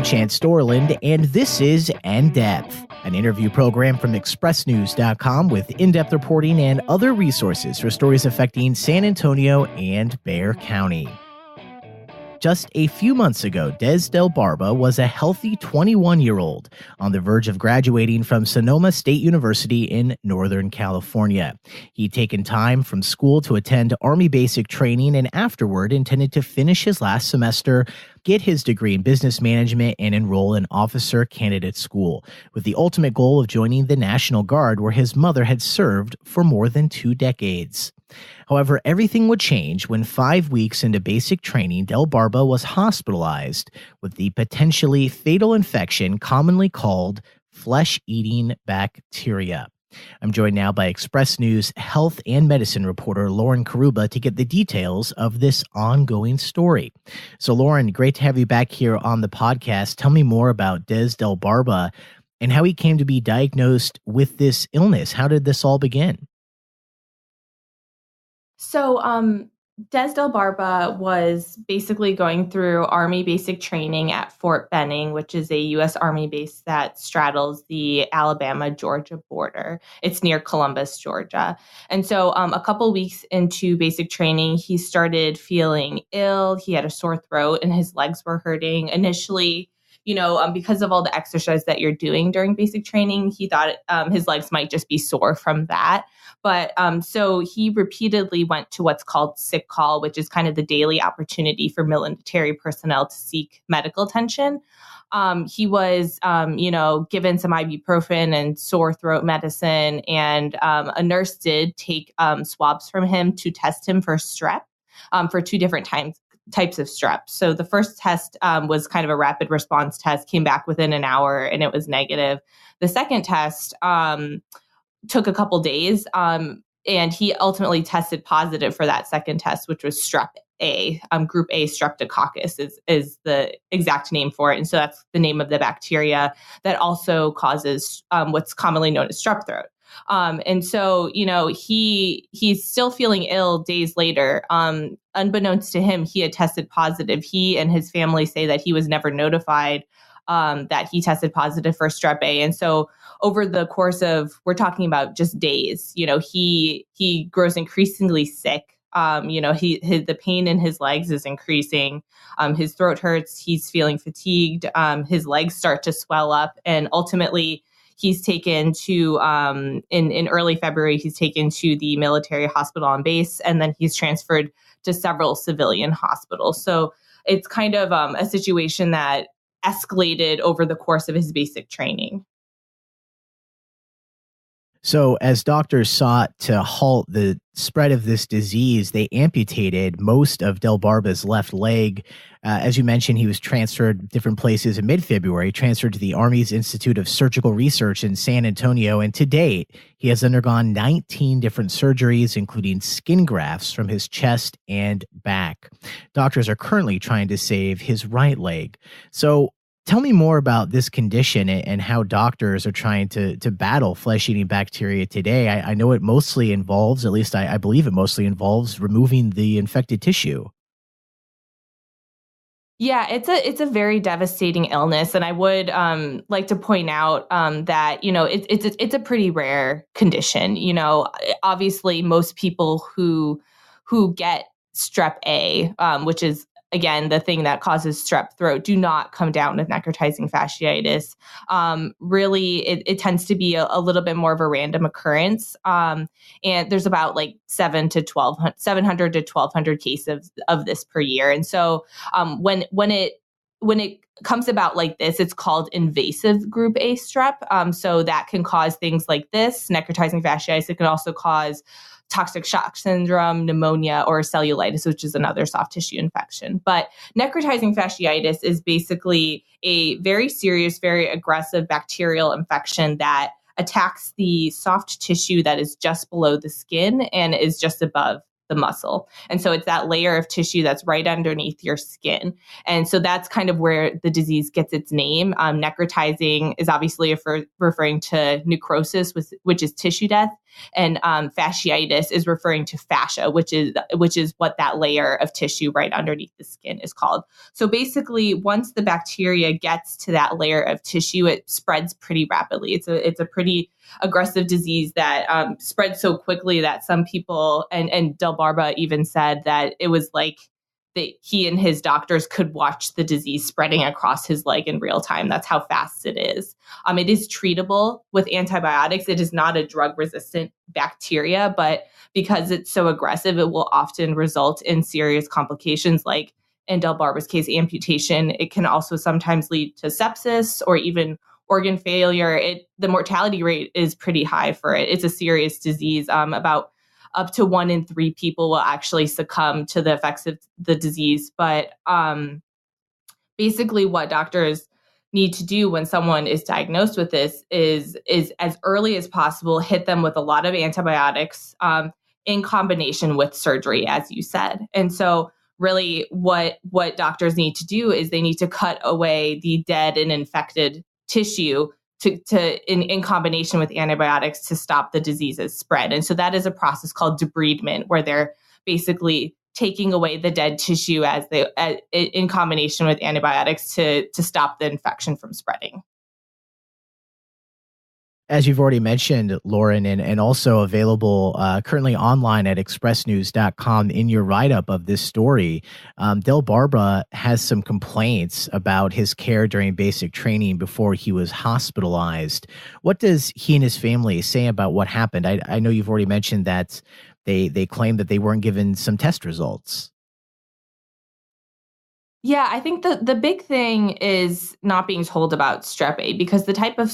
Chance Dorland, and this is In-Depth, an interview program from expressnews.com with in-depth reporting and other resources for stories affecting San Antonio and Bexar County. Just a few months ago, Des Del Barba was a healthy 21-year-old on the verge of graduating from Sonoma State University in Northern California. He'd taken time from school to attend Army basic training and afterward intended to finish his last semester, get his degree in business management, and enroll in officer candidate school, with the ultimate goal of joining the National Guard, where his mother had served for more than 2 decades. However, everything would change when 5 weeks into basic training, Del Barba was hospitalized with the potentially fatal infection commonly called flesh-eating bacteria. I'm joined now by Express News health and medicine reporter Lauren Karuba to get the details of this ongoing story. So, Lauren, great to have you back here on the podcast. Tell me more about Des Del Barba and how he came to be diagnosed with this illness. How did this all begin? So, Des Del Barba was basically going through Army basic training at Fort Benning, which is a U.S. Army base that straddles the Alabama-Georgia border. It's near Columbus, Georgia. And so a couple weeks into basic training, he started feeling ill. He had a sore throat and his legs were hurting. Initially, because of all the exercise that you're doing during basic training, he thought his legs might just be sore from that. But so he repeatedly went to what's called sick call, which is kind of the daily opportunity for military personnel to seek medical attention. He was, given some ibuprofen and sore throat medicine, and a nurse did take swabs from him to test him for strep for 2 different types of strep. So the first test was kind of a rapid response test, came back within an hour, and it was negative. The second test took a couple days, and he ultimately tested positive for that second test, which was strep A. Group A streptococcus is the exact name for it. And so that's the name of the bacteria that also causes what's commonly known as strep throat. And so, he's still feeling ill days later. Unbeknownst to him, he had tested positive. He and his family say that he was never notified that he tested positive for strep A. And so over the course of, we're talking about just days, he grows increasingly sick. The pain in his legs is increasing. His throat hurts. He's feeling fatigued. His legs start to swell up, and ultimately he's taken to, in early February, he's taken to the military hospital on base, and then he's transferred to several civilian hospitals. So it's kind of a situation that escalated over the course of his basic training. So as doctors sought to halt the spread of this disease, they amputated most of Del Barba's left leg. As you mentioned, he was transferred different places in mid-February, transferred to the Army's Institute of Surgical Research in San Antonio. And to date, he has undergone 19 different surgeries, including skin grafts from his chest and back. Doctors are currently trying to save his right leg. So tell me more about this condition and how doctors are trying to battle flesh-eating bacteria today. I know it mostly involves, at least I believe it mostly involves, removing the infected tissue. Yeah, it's a very devastating illness, and I would like to point out that it's a pretty rare condition. Obviously, most people who get strep A, which is again the thing that causes strep throat, do not come down with necrotizing fasciitis. Really, it tends to be a little bit more of a random occurrence, and there's about like 700 to 1,200 cases of this per year. And so when it comes about like this, it's called invasive group A strep. So that can cause things like this, necrotizing fasciitis. It can also cause toxic shock syndrome, pneumonia, or cellulitis, which is another soft tissue infection. But necrotizing fasciitis is basically a very serious, very aggressive bacterial infection that attacks the soft tissue that is just below the skin and is just above the muscle. And so it's that layer of tissue that's right underneath your skin. And so that's kind of where the disease gets its name. Necrotizing is obviously referring to necrosis, which is tissue death. And fasciitis is referring to fascia, which is what that layer of tissue right underneath the skin is called. So basically, once the bacteria gets to that layer of tissue, it spreads pretty rapidly. It's a pretty aggressive disease that spreads so quickly that some people, and Del Barba even said that it was like that he and his doctors could watch the disease spreading across his leg in real time. That's how fast it is. It is treatable with antibiotics. It is not a drug-resistant bacteria, but because it's so aggressive, it will often result in serious complications like, in Del Barba's case, amputation. It can also sometimes lead to sepsis or even organ failure. The mortality rate is pretty high for it. It's a serious disease. About up to 1 in 3 people will actually succumb to the effects of the disease. But basically what doctors need to do when someone is diagnosed with this is as early as possible, hit them with a lot of antibiotics in combination with surgery, as you said. And so really what doctors need to do is they need to cut away the dead and infected tissue in combination with antibiotics to stop the disease's spread. And so that is a process called debridement, where they're basically taking away the dead tissue in combination with antibiotics to stop the infection from spreading. As you've already mentioned, Lauren, and also available currently online at expressnews.com in your write-up of this story, Del Barba has some complaints about his care during basic training before he was hospitalized. What does he and his family say about what happened? I know you've already mentioned that they claim that they weren't given some test results. Yeah, I think the big thing is not being told about strep A, because the type of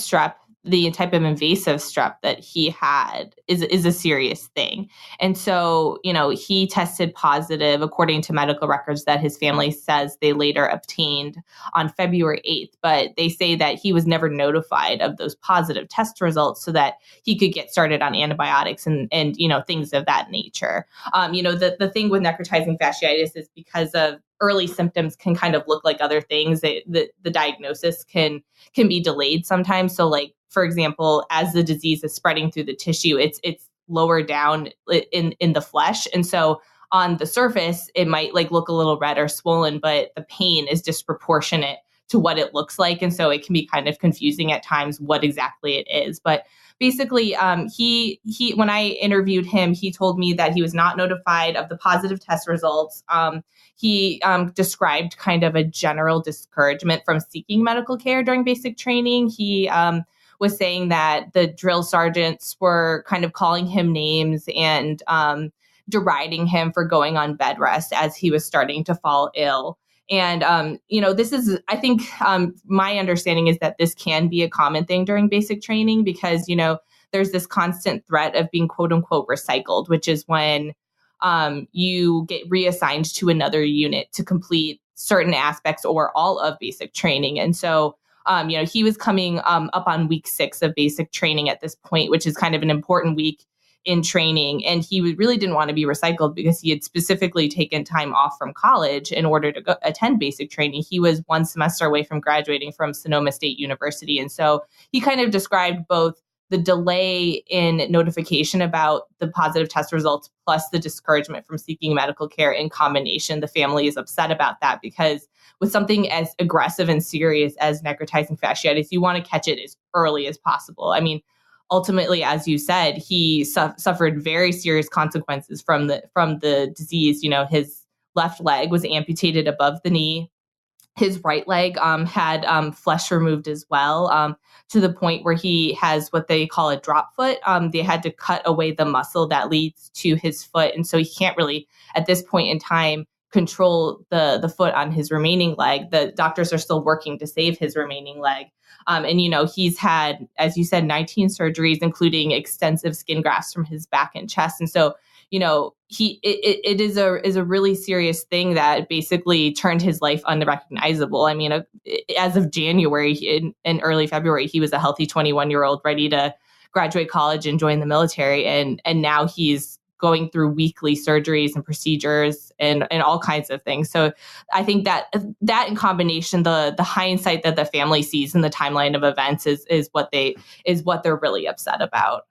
invasive strep that he had is a serious thing. And so, he tested positive, according to medical records that his family says they later obtained on February 8th. But they say that he was never notified of those positive test results so that he could get started on antibiotics and things of that nature. The thing with necrotizing fasciitis is because of early symptoms can kind of look like other things. The diagnosis can be delayed sometimes. So, like, for example, as the disease is spreading through the tissue, it's lower down in the flesh, and so on the surface it might look a little red or swollen, but the pain is disproportionate to what it looks like, and so it can be kind of confusing at times what exactly it is. But basically, he when I interviewed him, he told me that he was not notified of the positive test results. He described kind of a general discouragement from seeking medical care during basic training. He was saying that the drill sergeants were kind of calling him names and deriding him for going on bed rest as he was starting to fall ill. And, this is, I think, my understanding is that this can be a common thing during basic training because, there's this constant threat of being quote unquote recycled, which is when you get reassigned to another unit to complete certain aspects or all of basic training. And so, he was coming up on week 6 of basic training at this point, which is kind of an important week in training. And he really didn't want to be recycled because he had specifically taken time off from college in order to attend basic training. He was 1 semester away from graduating from Sonoma State University. And so he kind of described both the delay in notification about the positive test results plus the discouragement from seeking medical care in combination. The family is upset about that because with something as aggressive and serious as necrotizing fasciitis, you want to catch it as early as possible. I mean, ultimately, as you said, he suffered very serious consequences from the disease. His left leg was amputated above the knee. His right leg had flesh removed as well, to the point where he has what they call a drop foot. They had to cut away the muscle that leads to his foot. And so he can't really, at this point in time, control the foot on his remaining leg. The doctors are still working to save his remaining leg. And he's had, as you said, 19 surgeries, including extensive skin grafts from his back and chest. And so, it is a really serious thing that basically turned his life unrecognizable. I mean, as of January in early February, he was a healthy 21-year-old ready to graduate college and join the military. And now he's going through weekly surgeries and procedures and all kinds of things. So I think that in combination, the hindsight that the family sees in the timeline of events is what they're really upset about.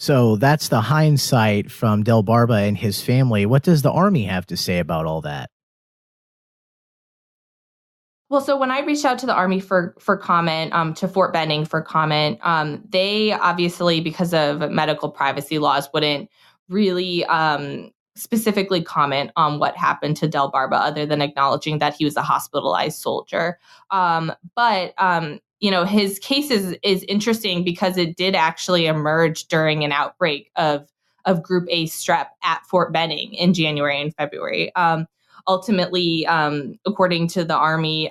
So that's the hindsight from Del Barba and his family. What does the Army have to say about all that? Well, so when I reached out to the Army for comment, to Fort Benning for comment, they obviously, because of medical privacy laws, wouldn't really specifically comment on what happened to Del Barba, other than acknowledging that he was a hospitalized soldier. But his case is interesting because it did actually emerge during an outbreak of Group A strep at Fort Benning in January and February. Ultimately, according to the Army,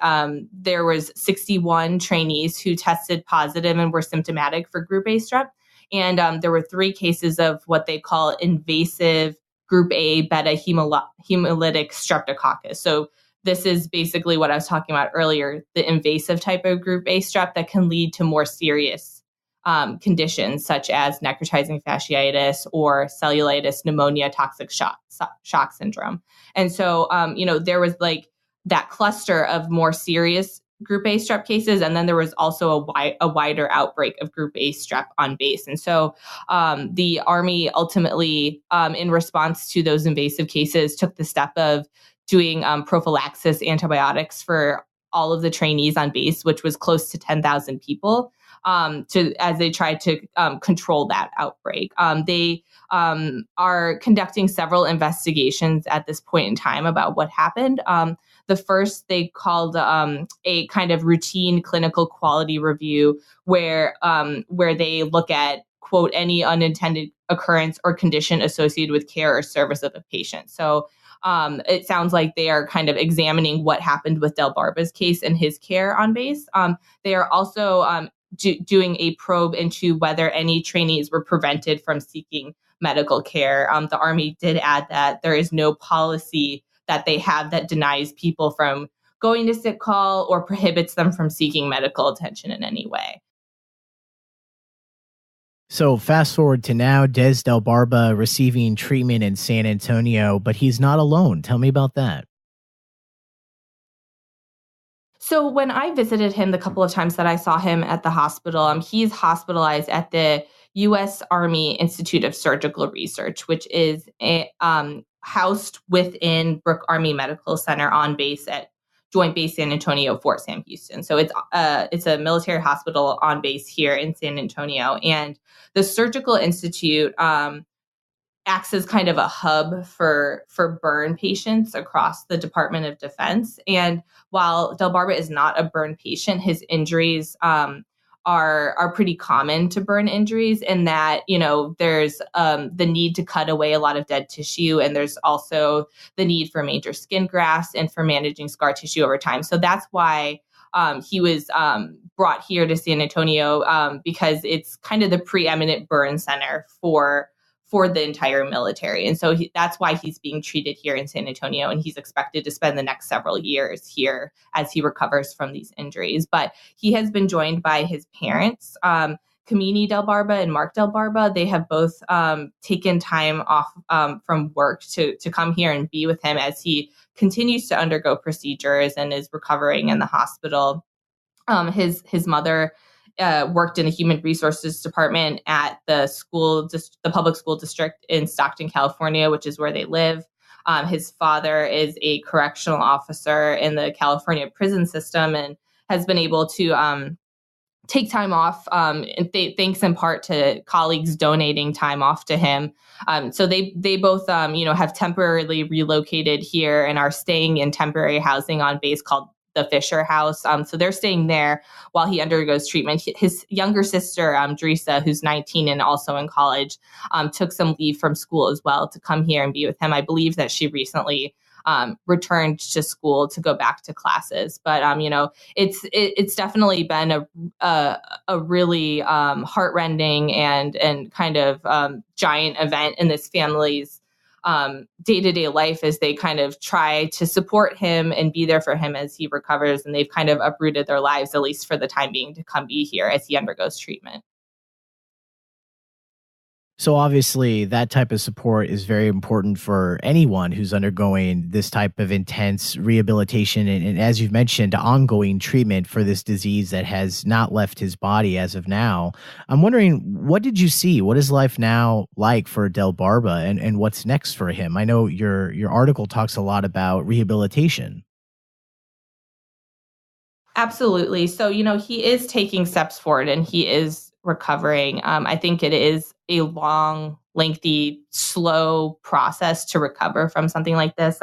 there was 61 trainees who tested positive and were symptomatic for Group A strep. And there were 3 cases of what they call invasive Group A beta hemolytic streptococcus. So this is basically what I was talking about earlier, the invasive type of Group A strep that can lead to more serious conditions such as necrotizing fasciitis or cellulitis, pneumonia, toxic shock syndrome. And so, there was like that cluster of more serious Group A strep cases, and then there was also a wider outbreak of Group A strep on base. And so, the Army ultimately, in response to those invasive cases, took the step of doing prophylaxis antibiotics for all of the trainees on base, which was close to 10,000 people, as they tried to control that outbreak. They are conducting several investigations at this point in time about what happened. The first they called a kind of routine clinical quality review, where they look at, quote, any unintended occurrence or condition associated with care or service of a patient. So it sounds like they are kind of examining what happened with Del Barba's case and his care on base. They are also doing a probe into whether any trainees were prevented from seeking medical care. The Army did add that there is no policy that they have that denies people from going to sick call or prohibits them from seeking medical attention in any way. So fast forward to now, Des Del Barba receiving treatment in San Antonio, but he's not alone. Tell me about that. So when I visited him the couple of times that I saw him at the hospital, he's hospitalized at the U.S. Army Institute of Surgical Research, which is housed within Brooke Army Medical Center on base at Joint Base San Antonio, Fort Sam Houston. So it's a military hospital on base here in San Antonio, and the Surgical Institute acts as kind of a hub for burn patients across the Department of Defense. And while Del Barba is not a burn patient, his injuries are pretty common to burn injuries, in that, there's the need to cut away a lot of dead tissue, and there's also the need for major skin grafts and for managing scar tissue over time. So that's why he was brought here to San Antonio, because it's kind of the preeminent burn center for the entire military. And so that's why he's being treated here in San Antonio, and he's expected to spend the next several years here as he recovers from these injuries. But he has been joined by his parents, Kamini Del Barba and Mark Del Barba. They have both taken time off from work to come here and be with him as he continues to undergo procedures and is recovering in the hospital. His mother worked in the human resources department at the public school district in Stockton, California, which is where they live. His father is a correctional officer in the California prison system and has been able to take time off, thanks in part to colleagues donating time off to him. So they both, have temporarily relocated here and are staying in temporary housing on base called the Fisher House. So they're staying there while he undergoes treatment. His younger sister, Drisa, who's 19 and also in college, took some leave from school as well to come here and be with him. I believe that she recently returned to school to go back to classes. But it's definitely been a really heartrending and kind of giant event in this family's day-to-day life, as they kind of try to support him and be there for him as he recovers. And they've kind of uprooted their lives, at least for the time being, to come be here as he undergoes treatment. So obviously that type of support is very important for anyone who's undergoing this type of intense rehabilitation and as you've mentioned, ongoing treatment for this disease that has not left his body as of now. I'm wondering, what did you see? What is life now like for Del Barba and what's next for him? I know your article talks a lot about rehabilitation. Absolutely. So, he is taking steps forward and he is recovering. I think it is a long, lengthy, slow process to recover from something like this.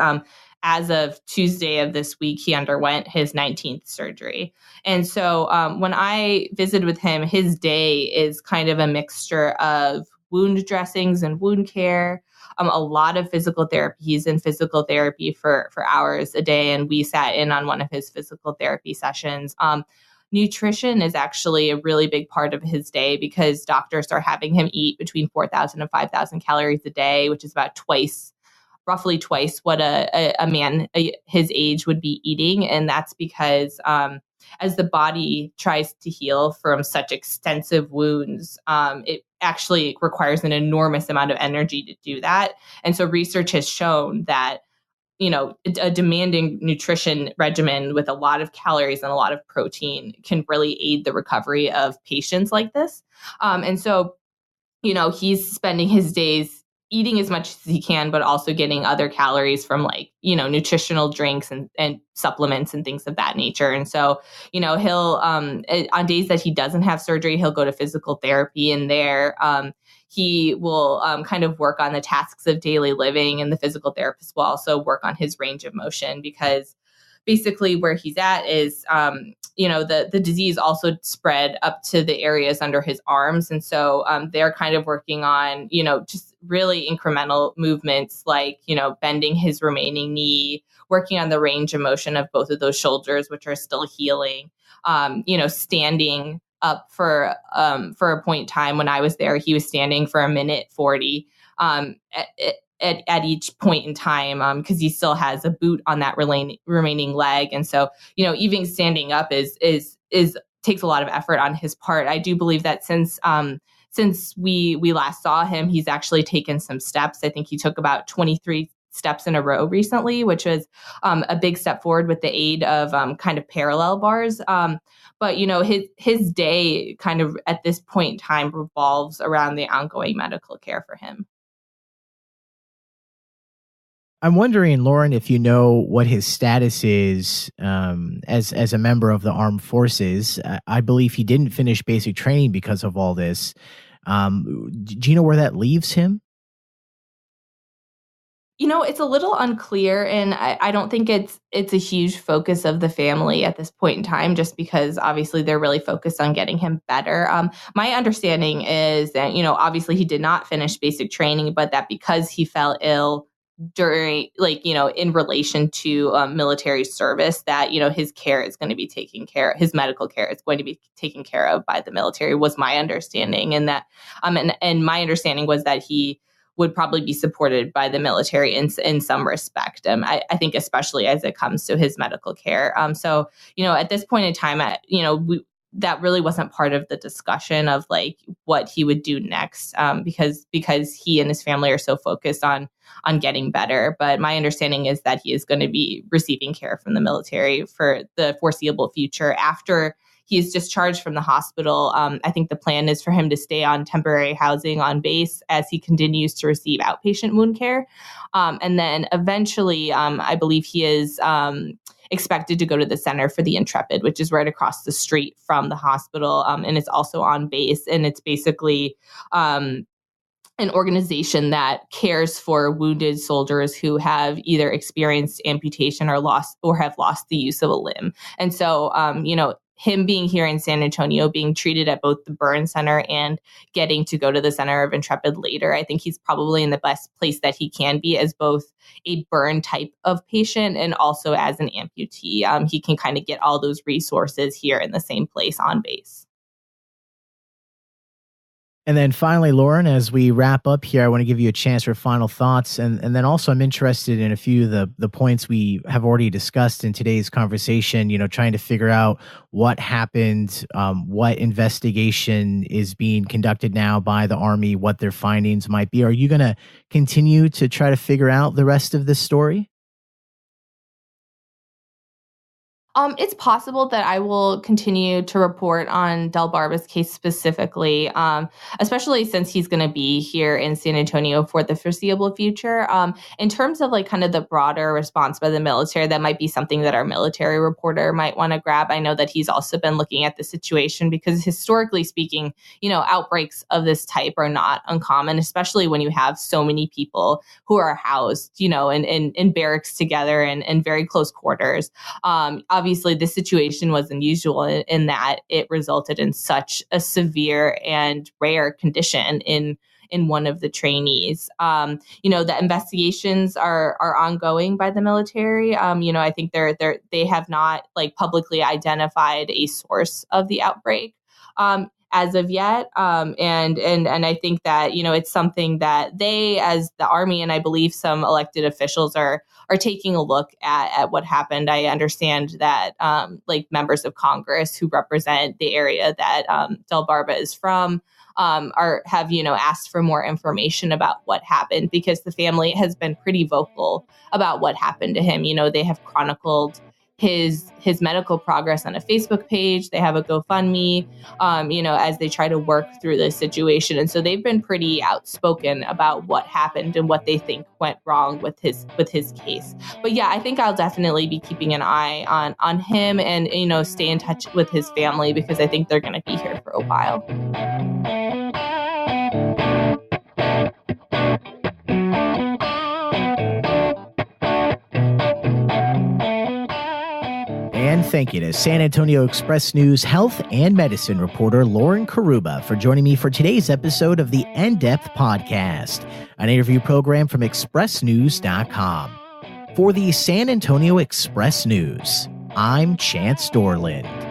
As of Tuesday of this week, he underwent his 19th surgery. And so when I visited with him, his day is kind of a mixture of wound dressings and wound care, a lot of physical therapy. He's in physical therapy for hours a day, and we sat in on one of his physical therapy sessions. Nutrition is actually a really big part of his day because doctors are having him eat between 4,000 and 5,000 calories a day, which is about roughly twice what a man his age would be eating. And that's because as the body tries to heal from such extensive wounds, it actually requires an enormous amount of energy to do that. And so research has shown that, a demanding nutrition regimen with a lot of calories and a lot of protein can really aid the recovery of patients like this. And so he's spending his days eating as much as he can, but also getting other calories from nutritional drinks and supplements and things of that nature. And so, he'll, on days that he doesn't have surgery, he'll go to physical therapy and there, he will kind of work on the tasks of daily living, and the physical therapist will also work on his range of motion because basically where he's at is, the disease also spread up to the areas under his arms. And so they're kind of working on, just really incremental movements like, bending his remaining knee, working on the range of motion of both of those shoulders, which are still healing, standing up for a point in time. When I was there, he was standing for 1 minute 40. At each point in time, because he still has a boot on that remaining leg, and so even standing up is takes a lot of effort on his part. I do believe that since we last saw him, he's actually taken some steps. I think he took about 23 steps in a row recently, which was a big step forward with the aid of kind of parallel bars. But his day kind of at this point in time revolves around the ongoing medical care for him. I'm wondering, Lauren, if you know what his status is as a member of the armed forces. I believe he didn't finish basic training because of all this. Do you know where that leaves him? It's a little unclear, and I don't think it's a huge focus of the family at this point in time, just because obviously they're really focused on getting him better. My understanding is that, obviously he did not finish basic training, but that because he fell ill during, in relation to military service, that, his care is going to be his medical care is going to be taken care of by the military, was my understanding. And that, and my understanding was that he would probably be supported by the military in some respect. I think especially as it comes to his medical care. So, at this point in time, that really wasn't part of the discussion of what he would do next, because he and his family are so focused on getting better. But my understanding is that he is going to be receiving care from the military for the foreseeable future after he is discharged from the hospital. I think the plan is for him to stay on temporary housing on base as he continues to receive outpatient wound care. And then eventually, I believe he is expected to go to the Center for the Intrepid, which is right across the street from the hospital. And it's also on base. And it's basically an organization that cares for wounded soldiers who have either experienced amputation or have lost the use of a limb. And so, him being here in San Antonio, being treated at both the burn center and getting to go to the Center of Intrepid later, I think he's probably in the best place that he can be as both a burn type of patient and also as an amputee. He can kind of get all those resources here in the same place on base. And then finally, Lauren, as we wrap up here, I want to give you a chance for final thoughts. And then also I'm interested in a few of the points we have already discussed in today's conversation, trying to figure out what happened, what investigation is being conducted now by the Army, what their findings might be. Are you going to continue to try to figure out the rest of this story? It's possible that I will continue to report on Del Barba's case specifically, especially since he's going to be here in San Antonio for the foreseeable future. In terms of like kind of the broader response by the military, that might be something that our military reporter might want to grab. I know that he's also been looking at the situation because historically speaking, outbreaks of this type are not uncommon, especially when you have so many people who are housed, in barracks together and in very close quarters. Obviously, this situation was unusual in that it resulted in such a severe and rare condition in one of the trainees. The investigations are ongoing by the military. I think they have not like publicly identified a source of the outbreak. As of yet. And I think that, it's something that they, as the Army, and I believe some elected officials are taking a look at what happened. I understand that like members of Congress who represent the area that Del Barba is from have asked for more information about what happened because the family has been pretty vocal about what happened to him. They have chronicled his medical progress on a Facebook page. They have a GoFundMe, as they try to work through this situation. And so they've been pretty outspoken about what happened and what they think went wrong with his case. But yeah, I think I'll definitely be keeping an eye on him and, stay in touch with his family because I think they're going to be here for a while. And thank you to San Antonio Express News health and medicine reporter Lauren Karuba for joining me for today's episode of the In-Depth Podcast, an interview program from expressnews.com. For the San Antonio Express News, I'm Chance Dorland.